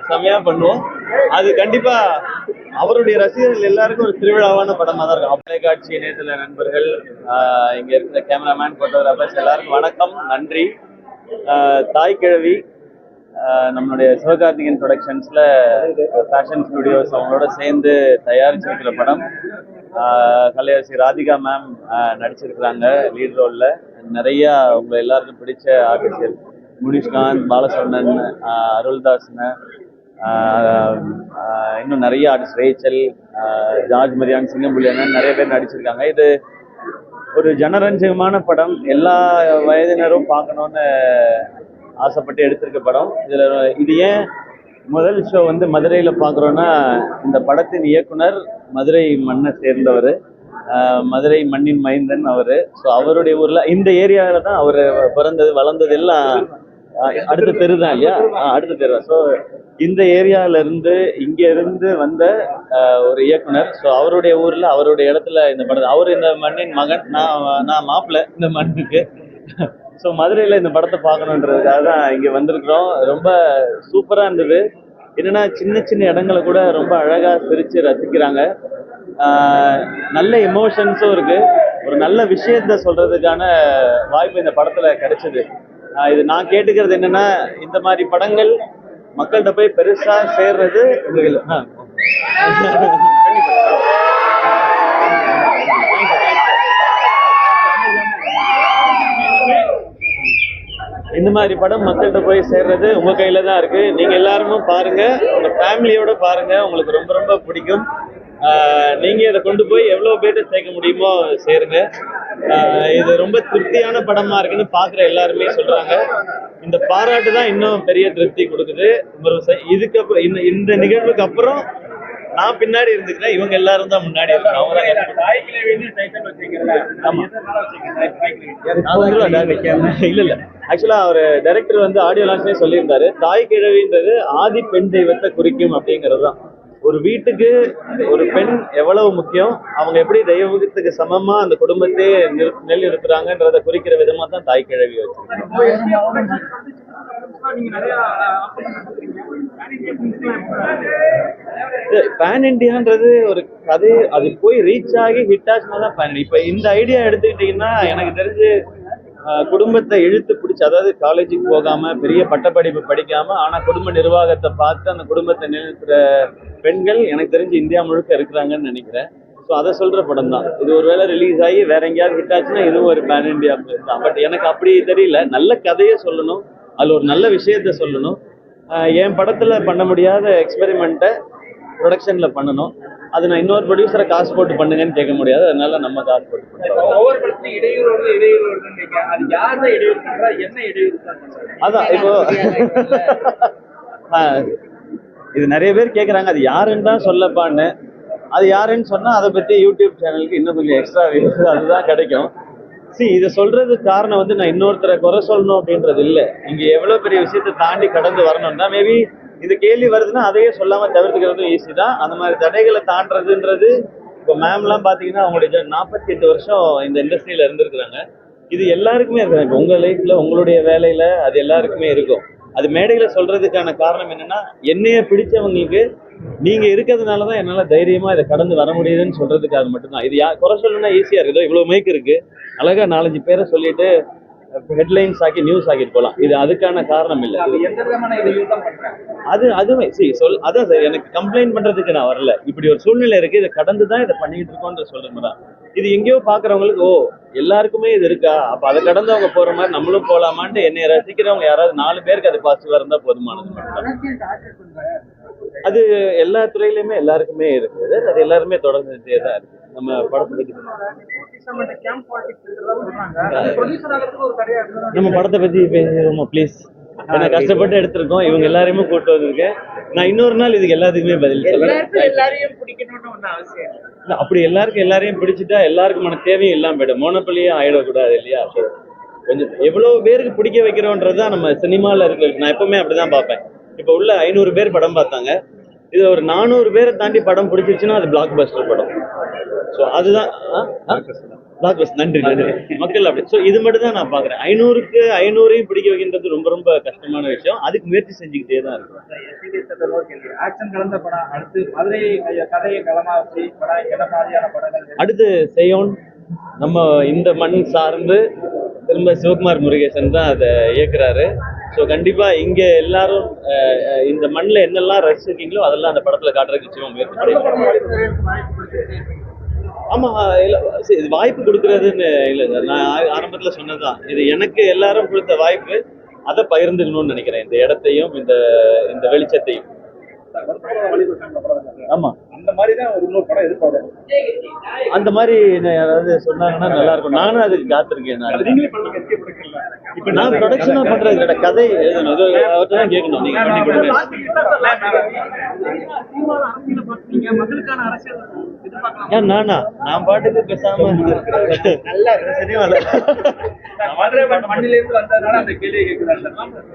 செமையா பண்ணுவோம். அது கண்டிப்பா அவருடைய ரசிகர்கள் எல்லாருக்கும் ஒரு திருவிழாவான படமா தான் இருக்கும். தொலைக்காட்சி இணையதள நண்பர்கள், இங்க இருக்கிற கேமராமேன், போட்டோகிராஃபர்ஸ் எல்லாருக்கும் வணக்கம், நன்றி. தாய் கிழவி நம்மளுடைய சிவகார்த்திகேயன் ப்ரொடக்ஷன்ஸ்ல ஃபேஷன் ஸ்டுடியோஸ் அவங்களோட சேர்ந்து தயாரிச்சிருக்கிற படம். கலையரசி ராதிகா மேம் நடிச்சிருக்கிறாங்க லீட் ரோல்ல. நிறைய உங்க எல்லாருக்கும் பிடிச்ச ஆர்டிஸ்ட் முனிஷ்காந்த், பாலசரவணன், அருள்தாஸ்னு, இன்னும் நிறைய ஆர்டிஸ்ட், ரேச்சல், ஜார்ஜ் மரியான், சிங்கம்புலியன், நிறைய பேர் நடிச்சிருக்காங்க. இது ஒரு ஜனரஞ்சகமான படம், எல்லா வயதினரும் பார்க்கணும்னு ஆசைப்பட்டு எடுத்திருக்க படம். இது ஏன் முதல் ஷோ வந்து மதுரையில பாக்குறோம்னா, இந்த படத்தின் இயக்குனர் மதுரை மண்ணை சேர்ந்தவர், மதுரை மண்ணின் மைந்தன் அவரு. ஸோ அவருடைய ஊர்ல இந்த ஏரியாவில தான் அவர் பிறந்தது வளர்ந்தது எல்லாம். அடுத்த தெரு தான் இல்லையா? அடுத்த தெரு தான். ஸோ இந்த ஏரியால இருந்து இங்க இருந்து வந்த ஒரு இயக்குனர். ஸோ அவருடைய ஊர்ல அவருடைய இடத்துல இந்த படம், அவர் இந்த மண்ணின் மகன், நான் மாப்பிள்ளை இந்த மண்ணுக்கு. ஸோ மதுரையில் இந்த படத்தை பார்க்கணுன்றதுக்காக தான் இங்கே வந்திருக்கிறோம். ரொம்ப சூப்பராக இருந்தது. என்னென்னா சின்ன சின்ன இடங்களை கூட ரொம்ப அழகாக சிரித்து ரசிக்கிறாங்க. நல்ல எமோஷன்ஸும் இருக்குது. ஒரு நல்ல விஷயத்த சொல்கிறதுக்கான வாய்ப்பு இந்த படத்தில் கிடைச்சிது. இது நான் கேட்டுக்கிறது என்னென்னா, இந்த மாதிரி படங்கள் மக்கள்கிட்ட போய் பெருசாக சேர்றது இந்த மாதிரி படம் மக்கள்கிட்ட போய் சேர்றது உங்க கையில தான் இருக்கு. நீங்க எல்லாருமே பாருங்க, உங்க ஃபேமிலியோட பாருங்க, உங்களுக்கு ரொம்ப ரொம்ப பிடிக்கும். நீங்க இதை கொண்டு போய் எவ்வளவு பேர்ட்ட சேர்க்க முடியுமோ சேருங்க. இது ரொம்ப திருப்தியான படமா இருக்குன்னு பாக்குற எல்லாருமே சொல்றாங்க. இந்த பாராட்டு தான் இன்னும் பெரிய திருப்தி கொடுக்குது. இதுக்கப்புறம் இந்த நிகழ்வுக்கு அப்புறம் நான் பின்னாடி இருந்துக்கிறேன், இவங்க எல்லாரும் தான் முன்னாடி இருக்காங்க. இல்ல இல்ல, ஆக்சுவலா அவர் டைரக்டர் வந்து ஆடியோ லான்ச்லயே சொல்லியிருந்தாரு, தாய் கிழவின்றது ஆதி பெண் தெய்வத்தை குறிக்கும் அப்படிங்கிறது தான். ஒரு வீட்டுக்கு ஒரு பெண் எவ்வளவு முக்கியம், அவங்க எப்படி தெய்வத்துக்கு சமமா அந்த குடும்பத்தையே நிறுத்துறாங்கன்றத குறிக்கிற விதமா தான் தாய் கிழவி வச்சிருக்காங்க. பேன் இண்டியான்றது ஒரு கதை, அது போய் ரீச் ஆகி ஹிட் ஆச்சுனா தான் பேன். இப்ப இந்த ஐடியா எடுத்துக்கிட்டீங்கன்னா, எனக்கு தெரிஞ்சு குடும்பத்தை இழுத்து பிடிச்சி, அதாவது காலேஜுக்கு போகாம பெரிய பட்டப்படிப்பு படிக்காம ஆனா குடும்ப நிர்வாகத்தை பார்த்து அந்த குடும்பத்தை நிறுத்துற பெண்கள் எனக்கு தெரிஞ்சு இந்தியா முழுக்க இருக்கிறாங்கன்னு நினைக்கிறேன். ஸோ அதை சொல்ற படம் தான் இது. ஒருவேளை ரிலீஸ் ஆகி வேற எங்கேயாவது ஹிட் ஆச்சுன்னா இதுவும் ஒரு பேன் இண்டியா தான். பட் எனக்கு அப்படி தெரியல. நல்ல கதையை சொல்லணும், அதுல ஒரு நல்ல விஷயத்த சொல்லணும். என் படத்துல பண்ண முடியாத எக்ஸ்பெரிமெண்ட்டை ப்ரொடக்ஷன்ல பண்ணணும். அது நான் இன்னொரு ப்ரொடியூசரை காசு போட்டு பண்ணுங்கன்னு கேட்க முடியாது. அதனால நம்ம காசு போட்டு அதான் இப்போ இது நிறைய பேர் கேட்குறாங்க, அது யாருன்னு தான் சொல்லப்பான்னு. அது யாருன்னு சொன்னா அதை பத்தி யூடியூப் சேனலுக்கு இன்னும் கொஞ்சம் எக்ஸ்ட்ரா அதுதான் கிடைக்கும். இதை சொல்றதுக்கு காரணம் வந்து நான் இன்னொருத்தரை குறை சொல்லணும் அப்படின்றது இல்லை. இங்க எவ்வளவு பெரிய விஷயத்தை தாண்டி கடந்து வரணும்னா, மேபி இந்த கேள்வி வருதுன்னா அதையே சொல்லாம தவிர்த்துக்கிறதும் ஈஸி தான். அந்த மாதிரி தடைகளை தாண்டதுன்றது, இப்போ மேம்லாம் பாத்தீங்கன்னா அவங்களுடைய 48 வருஷம் இந்த இண்டஸ்ட்ரியில இருந்திருக்கிறாங்க. இது எல்லாருக்குமே இருக்காங்க. இப்போ உங்க லைஃப்ல உங்களுடைய வேலையில அது எல்லாருக்குமே இருக்கும். அது மேடையில சொல்றதுக்கான காரணம் என்னன்னா, என்னைய பிடிச்சவங்களுக்கு நீங்க இருக்கிறதுனாலதான் என்னால தைரியமா இதை கடந்து வர முடியுதுன்னு சொல்றதுக்காக மட்டும்தான். இது குறை சொல்லணும்னா ஈஸியா இருக்குது. இவ்வளவு மைக் இருக்கு, அழகா 4-5 பேரை சொல்லிட்டு ஹெட்லைன்ஸ் ஆக்கி நியூஸ் ஆக்கிட்டு போலாம். இது அதுக்கான காரணம் இல்லை. அதுவுமே அதான் சார், எனக்கு கம்ப்ளைண்ட் பண்றதுக்கு நான் வரல. இப்படி ஒரு சூழ்நிலை இருக்கு, இதை கடந்துதான் இதை பண்ணிட்டு இருக்கோம்ன்ற சொல்றேன். இது எங்கேயோ பாக்குறவங்களுக்கு ஓ எல்லாருக்குமே இது இருக்கா, அப்ப அதை கடந்து அவங்க போற மாதிரி நம்மளும் போலாமான்ட்டு என்னை ரசிக்கிறவங்க யாராவது 4 பேருக்கு அது பாசிட்டிவா இருந்தா போதுமானது மட்டும். அது எல்லா துறையிலுமே எல்லாருக்குமே இருக்குது. அது எல்லாருமே தொடர்ந்துட்டே தான் இருக்கு. நம்ம படத்தை பத்தி பேசுறோமா ப்ளீஸ்? நான் கஷ்டப்பட்டு எடுத்திருக்கோம், இவங்க எல்லாரையுமே கூட்டு வந்திருக்கேன். நான் இன்னொரு நாள் இதுக்கு எல்லாத்துக்குமே பதில் சொல்றேன். அப்படி எல்லாருக்கும் எல்லாரையும் பிடிச்சிட்டா எல்லாருக்குமான தேவையும் இல்லாம போயிடும், மோனோபலியே ஆயிடக்கூடாது இல்லையா? கொஞ்சம் எவ்வளவு பேருக்கு பிடிக்க வைக்கிறோன்றதுதான் நம்ம சினிமால இருக்கு. நான் எப்பவுமே அப்படிதான் பார்ப்பேன். இப்ப உள்ள 500 பேர் படம் பார்த்தாங்க, இது ஒரு 400 பேரை தாண்டி படம் பிடிச்சிருச்சுன்னா அது பிளாக் பஸ்டர் படம். ஸோ அதுதான் நன்றி நன்றி. மக்கள் அப்படி. ஸோ இது மட்டும் தான் நான் பாக்குறேன். 500க்கு 500ஐயும் பிடிக்க வைக்கின்றது ரொம்ப ரொம்ப கஷ்டமான விஷயம். அதுக்கு முயற்சி செஞ்சுக்கிட்டே தான் இருக்கும். ஆக்ஷன் கலந்த படம் அடுத்து மதுரை கதையை களமா வச்சு படம் என்ன மாதிரியான படங்கள் அடுத்து செய்யோன் நம்ம இந்த மண் சார்ந்து திரும்ப சிவகுமார் முருகேசன் தான் அதை இயக்குறாரு. ஸோ கண்டிப்பா இங்க எல்லாரும் இந்த மண்ணில் என்னெல்லாம் ரசிச்சிருக்கீங்களோ அதெல்லாம் அந்த படத்துல காட்டுறதுக்கு நிச்சயமா முயற்சி செய்யணும். ஆமா இல்ல இது வாய்ப்பு கொடுக்கறதுன்னு இல்லை சார். நான் ஆரம்பத்துல சொன்னதுதான், இது எனக்கு எல்லாரும் கொடுத்த வாய்ப்பு. அதை பகிர்ந்துக்கணும்னு நினைக்கிறேன், இந்த இடத்தையும் இந்த இந்த வெளிச்சத்தையும். ஆமா அந்த மாதிரி தான் ஒரு இன்னொரு படம் எதிர்பார்க்கணும். அந்த மாதிரி யாராவது சொன்னாங்கன்னா நல்லா இருக்கும். நானும் அதுக்கு காத்திருக்கேன். இப்ப நான் ப்ரொடக்ஷனா பண்றது இல்ல, கதை எழுதணும். இது அவர்தான் கேட்கணும். நீங்க பண்ணி கொடுங்க. ஏன் நானா நான் பாட்டுக்கு பேசாம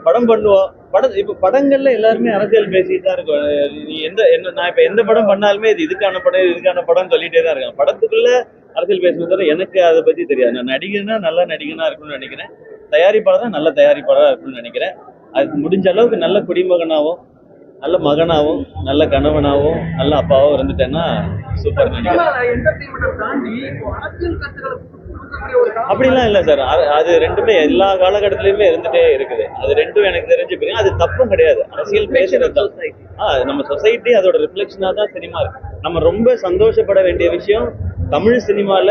படம் பண்ணுவோம். இப்ப படங்கள்ல எல்லாருமே அரசியல் பேசிட்டு தான் இருக்கும். நீ நான் இப்ப எந்த படம் பண்ணாலுமே இது இதுக்கான படம் சொல்லிட்டே தான் இருக்கேன். படத்துக்குள்ள அரசியல் பேசுறது எனக்கு அதை பத்தி தெரியாது. நான் நடிகனா நல்ல நடிகனா இருக்கணும்னு நினைக்கிறேன். தயாரிப்பாளர் தான் நல்ல தயாரிப்பாளராக இருக்கணும்னு நினைக்கிறேன். அது முடிஞ்ச அளவுக்கு நல்ல குடிமகனாகவும் நல்ல மகனாகவும் நல்ல கணவனாகவும் நல்ல அப்பாவும் இருந்துட்டேன்னா சூப்பர் நினைக்கிறேன். அப்படிலாம் இல்லை சார். அது ரெண்டுமே எல்லா காலகட்டத்திலயுமே இருந்துட்டே இருக்குது. அது ரெண்டும் எனக்கு தெரிஞ்சு போய் அது தப்பும் கிடையாது. அரசியல் பேசுறது தான் நம்ம சொசைட்டி, அதோட ரிஃப்ளெக்ஷனா தான் சினிமா இருக்கு. நம்ம ரொம்ப சந்தோஷப்பட வேண்டிய விஷயம், தமிழ் சினிமால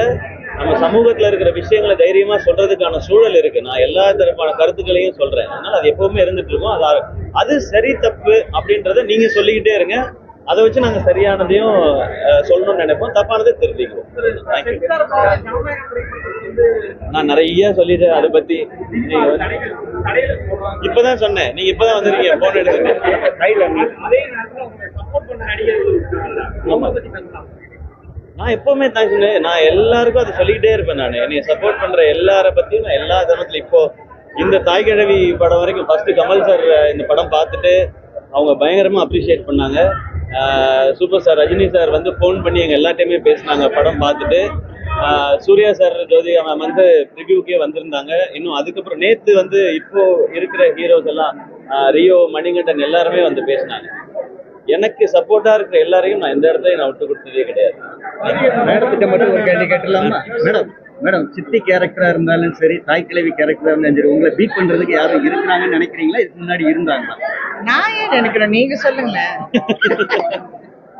நம்ம சமூகத்துல இருக்கிற விஷயங்களை தைரியமா சொல்றதுக்கான சூழல் இருக்கு. நான் எல்லா தரப்பான கருத்துக்களையும் சொல்றேன். அதனால அது எப்பவுமே இருந்துட்டு இருக்கும். அது சரி தப்பு அப்படின்றத நீங்க சொல்லிக்கிட்டே இருங்க. அதை வச்சு நாங்க சரியானதையும் சொல்லணும்னு நினைப்போம், தப்பானதை திருத்திக்குவோம். நான் நிறைய சொல்லிட்டேன் அதை பத்தி. இப்பதான் சொன்னேன், நீங்க இப்பதான் வந்திருக்கீங்க போன் எடுத்துங்க. நான் எப்பவுமே தான் சொன்னேன், நான் எல்லாருக்கும் அதை சொல்லிக்கிட்டே இருப்பேன். நான் என்னைய சப்போர்ட் பண்ற எல்லார பத்தியும் நான் எல்லா தருணத்துல, இப்போ இந்த தாய்க்கிழவி படம் வரைக்கும் ஃபர்ஸ்ட் கமல் சார் இந்த படம் பார்த்துட்டு அவங்க பயங்கரமா அப்ரிஷியேட் பண்ணாங்க. சூப்பர் ஸ்டார் ரஜினி சார் வந்து ஃபோன் பண்ணி எங்க எல்லாத்தையுமே பேசினாங்க படம் பார்த்துட்டு. சூர்யா சார் ஜோதி மேம் வந்து ரிவ்யூக்கே வந்திருந்தாங்க. இன்னும் அதுக்கப்புறம் நேத்து வந்து இப்போ இருக்கிற ஹீரோஸ் எல்லாம் ரியோ, மணிகண்டன் எல்லாருமே வந்து பேசினாங்க. எனக்கு சப்போர்ட்டா இருக்கிற எல்லாரையும் நான் எந்த இடத்தையும் நான் விட்டு கொடுத்ததே கிடையாது. மேடத்திட்ட மட்டும் ஒரு கேள்வி கேட்டலாமா? மேடம் சித்தி கேரக்டரா இருந்தாலும் சரி, தாய் கிழவி கேரக்டரா இருந்தாலும் சரி, உங்களை பீட் பண்றதுக்கு யாரும் இருக்கிறாங்கன்னு நினைக்கிறீங்களா? இதுக்கு முன்னாடி இருந்தாங்களா? நான் ஏன் நினைக்கிறேன், நீங்க சொல்லுங்க.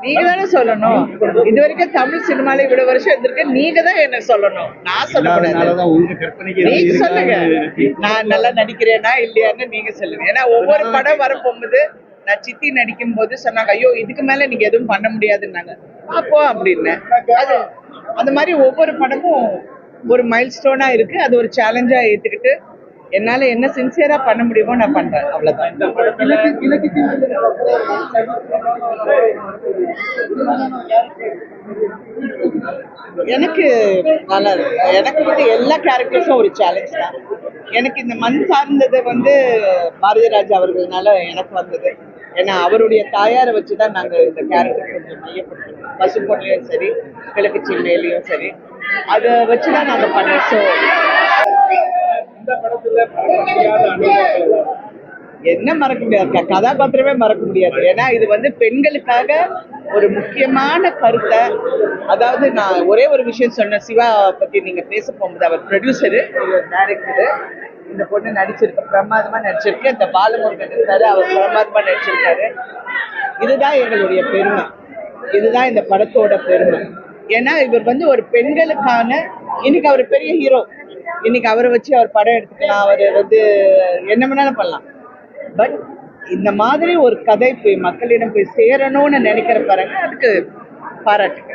நீங்க தானே சொல்லணும். இது வரைக்கும் தமிழ் சினிமால இவ்வளவு வருஷம் இருந்திருக்கு, நீங்க தான் என்ன சொல்லணும், நான் சொல்லக்கூடாது. உங்க கற்பனைக்கு நீங்க சொல்லுங்க, நான் நல்லா நடிக்கிறேனா இல்லையான்னு நீங்க சொல்லுங்க. ஏன்னா ஒவ்வொரு படம் வரப்போகும்போது, நான் சித்தி நடிக்கும் போது சொன்னாங்க, ஐயோ இதுக்கு மேல நீங்க எதுவும் பண்ண முடியாதுன்னாங்க. அப்போ அப்படின்னு அது அந்த மாதிரி ஒவ்வொரு படமும் ஒரு மைல் ஸ்டோனா இருக்கு. அது ஒரு சேலஞ்சா ஏத்துக்கிட்டு என்னால என்ன சின்சியரா பண்ண முடியுமோ நான் பண்றேன், அவ்வளவுதான். எனக்கு நல்லா இருக்கு. எனக்கு வந்து எல்லா கேரக்டர்ஸும் ஒரு சேலஞ்ச் தான். எனக்கு இந்த மண் சார்ந்தது வந்து பாரதிராஜா அவர்கள்னால எனக்கு வந்தது. ஏன்னா அவருடைய தாயாரை வச்சுதான் நாங்க இந்த கேரக்டர் கொஞ்சம் மையப்படுத்தோம். பசும்பொன்லையும் சரி, கிழக்கு சின்னையிலையும் சரி, அதை வச்சுதான் நாங்க பண்ணோம். ஸோ என்ன மறக்க முடியாது, கதாபாத்திரமே மறக்க முடியாது. ஏன்னா இது வந்து பெண்களுக்காக ஒரு முக்கியமான கருத்தை, அதாவது நான் ஒரே ஒரு விஷயம் சொன்னேன். சிவா பத்தி நீங்க பேச போகும்போது, அவர் ப்ரொடியூசரு, டைரக்டரு, இந்த பொண்ணு நடிச்சிருக்கு, பிரமாதமா நடிச்சிருக்கு. இந்த பாலமுருகன் இருக்காரு, அவர் பிரமாதமா நடிச்சிருக்காரு. இதுதான் எங்களுடைய பெருமை, இதுதான் இந்த படத்தோட பெருமை. ஏன்னா இவர் வந்து ஒரு பெண்களுக்கான, இன்னைக்கு அவர் பெரிய ஹீரோ, இன்னைக்கு அவரை வச்சு அவர் படம் எடுத்துக்கலாம், அவர் வந்து என்ன வேணாலும் பண்ணலாம். பட் இந்த மாதிரி ஒரு கதை போய் மக்களிடம் போய் சேரணும்னு நினைக்கிற பாருங்க, அதுக்கு பாராட்டுங்க.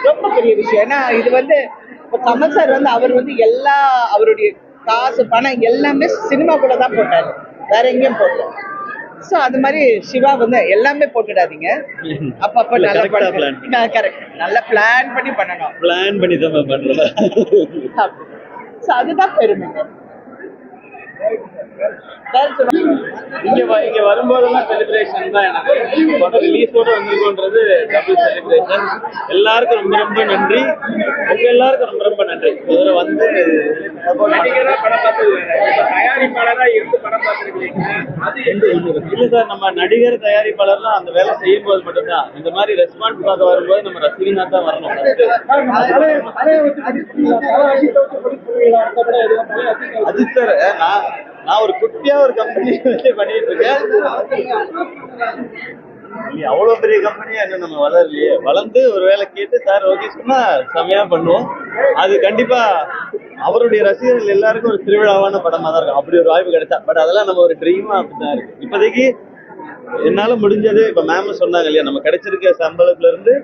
ரொம்ப பெரிய விஷயம். ஏன்னா இது வந்து இப்போ கமல் சார் வந்து அவர் வந்து எல்லா அவருடைய காசு பணம் எல்லாமே சினிமாக்குள்ள தான் போட்டாரு, வேற எங்கேயும் போட்டோம். ஸோ அது மாதிரி சிவா வந்து எல்லாமே போட்டுடாதீங்க, அப்பப்போ நல்லா கரெக்ட் நல்லா பிளான் பண்ணி பண்ணணும். பிளான் பண்ணி தான் பண்றேன். ஸோ அதுதான் பெருமை. இங்க வரும்போதெல்லாம் செலிப்ரேஷன் தான். எனக்கு படம் ரிலீஸோட வந்திருக்கோன்றது டபுள் செலிப்ரேஷன். எல்லாருக்கும் ரொம்ப ரொம்ப நன்றி. உங்க எல்லாருக்கும் ரொம்ப ரொம்ப நன்றி. இதுல வந்து நடிகரா படம் பார்த்துருக்கீங்க, தயாரிப்பாளரா இருந்து படம் பார்த்துருக்கீங்க, அது இல்ல சார், நம்ம நடிகர் தயாரிப்பாளர்லாம் அந்த வேலை செய்யும் போது மட்டும்தான். இந்த மாதிரி ரெஸ்பான்ஸ் பார்க்க வரும்போது நம்ம ரசிகனா தான் வரணும். அஜித் சார், நான் ஒரு குட்டியா ஒரு கம்பெனி பண்ணிட்டு இருக்கேன். அவ்வளவு பெரிய கம்பெனியா இன்னும் நம்ம வளரலையே. வளர்ந்து ஒரு வேலை கேட்டு சார் ஓகே சொன்னா செமையா பண்ணுவோம். அது கண்டிப்பா அவருடைய ரசிகர்கள் எல்லாருக்கும் ஒரு திருவிழாவான படமா தான் இருக்கும். அப்படி ஒரு வாய்ப்பு கிடைச்சா. பட் அதெல்லாம் நம்ம ஒரு ட்ரீமா அப்படிதான் இருக்கு. இப்போதைக்கு என்னால முடிஞ்சது, இப்ப மேம் சொன்னாங்க இல்லையா, நம்ம கிடைச்சிருக்க சம்பளத்துல இருந்து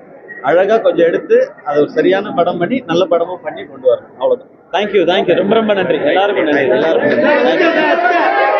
அழகா கொஞ்சம் எடுத்து அதை ஒரு சரியான படம் பண்ணி நல்ல படமும் பண்ணி கொண்டு வரணும். அவ்வளவுதான். தேங்க்யூ ரொம்ப ரொம்ப நன்றி. எல்லாருக்கும் நன்றி. எல்லாருக்கும் நன்றி.